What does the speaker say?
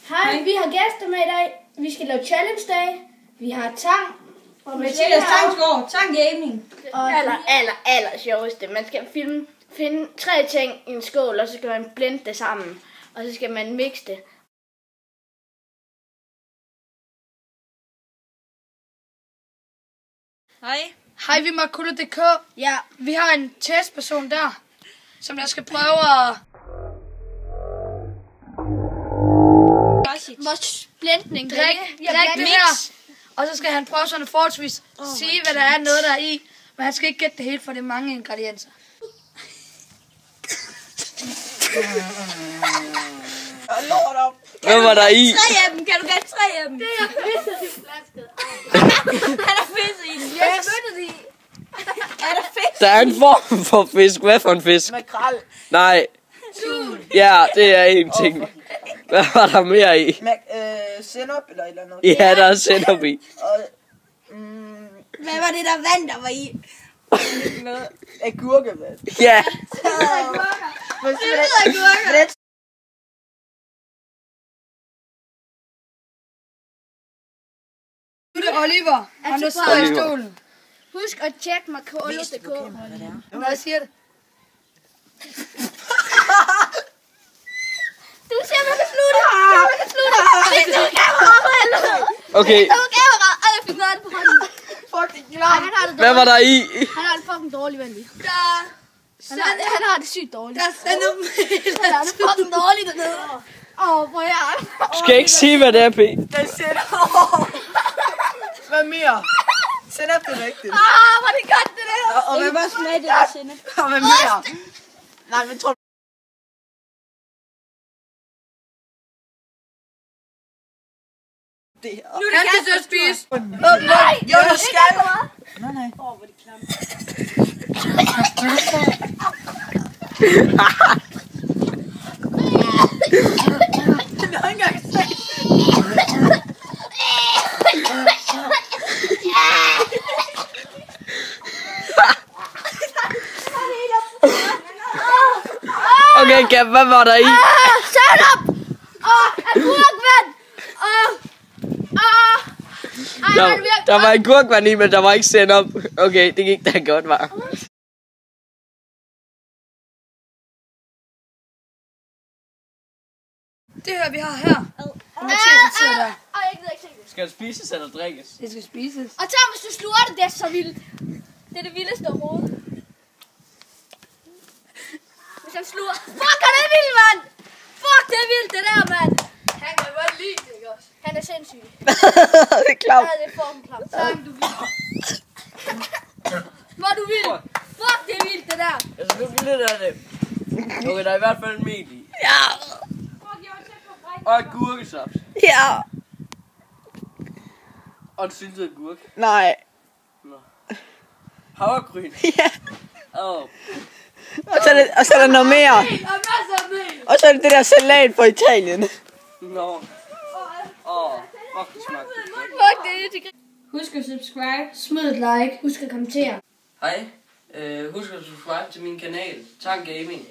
Hej, vi har gæster med i dag. Vi skal lave challenge dag. Vi har Tang. Og Mathias Tangsgaard, Tang Gaming. Og aller sjoveste. Man skal finde 3 ting i en skål, og så skal man blende det sammen. Og så skal man mixe det. Hej, vi er Markulla.dk. Ja. Vi har en testperson der, som der skal prøve at... Vores blendning. Drik det her. Og så skal han prøve sådan forholdsvis sige, hvad der er noget der er i. Men han skal ikke gætte det hele, for det er mange ingredienser. Lort op. Hvad var der i? 3 af dem, kan du gætte 3 af dem? Det er pisset i flasket. Han har fisk i den. Jeg spyttede i. Er der fisk? Der er en form for fisk. Hvad for en fisk? Makrel. Nej. Ja, det er en ting. Hvad var der mere i? Sennep eller et eller andet. Ja, der er sennep i. Og, hvad var det der vand, der var i? Noget agurkevand. Ja. Hvad er agurker? Nu er det Oliver. Han der sidder i Oliver. stolen. Husk at tjekke Markulla.dk. Når jeg siger det. Du siger, man kan slutte. Man kan slutte. Det er kamera på helvede. Okay, Det er kamera. Ej, jeg fik noget på hånden. Fuck, det er Ej, klart. han har det hvad var dårligt. der i? Han har det fucking dårligt, venlig. Han har det sygt dårligt. Der er sennep. Han har det fucking dårligt dernede. Prøv at Du skal ikke sige, hvad det er, P. Der er sennep. Hvad mere? Sennep, det er rigtigt. hvor er det godt, det der. Og hvad var smag det der sennep? Og hvad mere? Nej, men tror det her. Nu er det han skal spise. Nej, Jo, du skal. Nej. hvor er det klamt. Det har ikke engang set. Okay, Gab, hvad var der i? Shut up! Agurkvand! Der var en gurkvand i, men der var ikke sennep. Okay, det gik da godt, var. Det her, vi har her. Mathias sidder der. Jeg gider ikke se det. Skal det spises eller drikkes? Det skal spises. Og Tom, hvis du sluger det, det er så vildt. Det er det vildeste overhovedet. Hvis han sluger... Fuck, han er vild, mand! Fuck, det er vildt, det der, mand! Han kan godt lide det, ikke også? Han er sindssyg. Det er klart. Ja, det er fucking klamt. Tak, du vild. Hvor er du vild? Fuck, det er vildt, det der. Altså, nu bliver det af det. Okay, der er i hvert fald en mel i. Ja. Fuck, jeg var tæt på at brække. Og et gurkesaft. Ja. Og en syltet agurk. Nej. Havregryn. Ja. Åh. Og så er der noget mere. Og masser af mel. Og så er det der salat fra Italien. Nå. Fuck, det smagte. Fuck, det er det. Husk at subscribe. Smid et like. Husk at kommentere. Hej. Husk at subscribe til min kanal, Tang Gaming.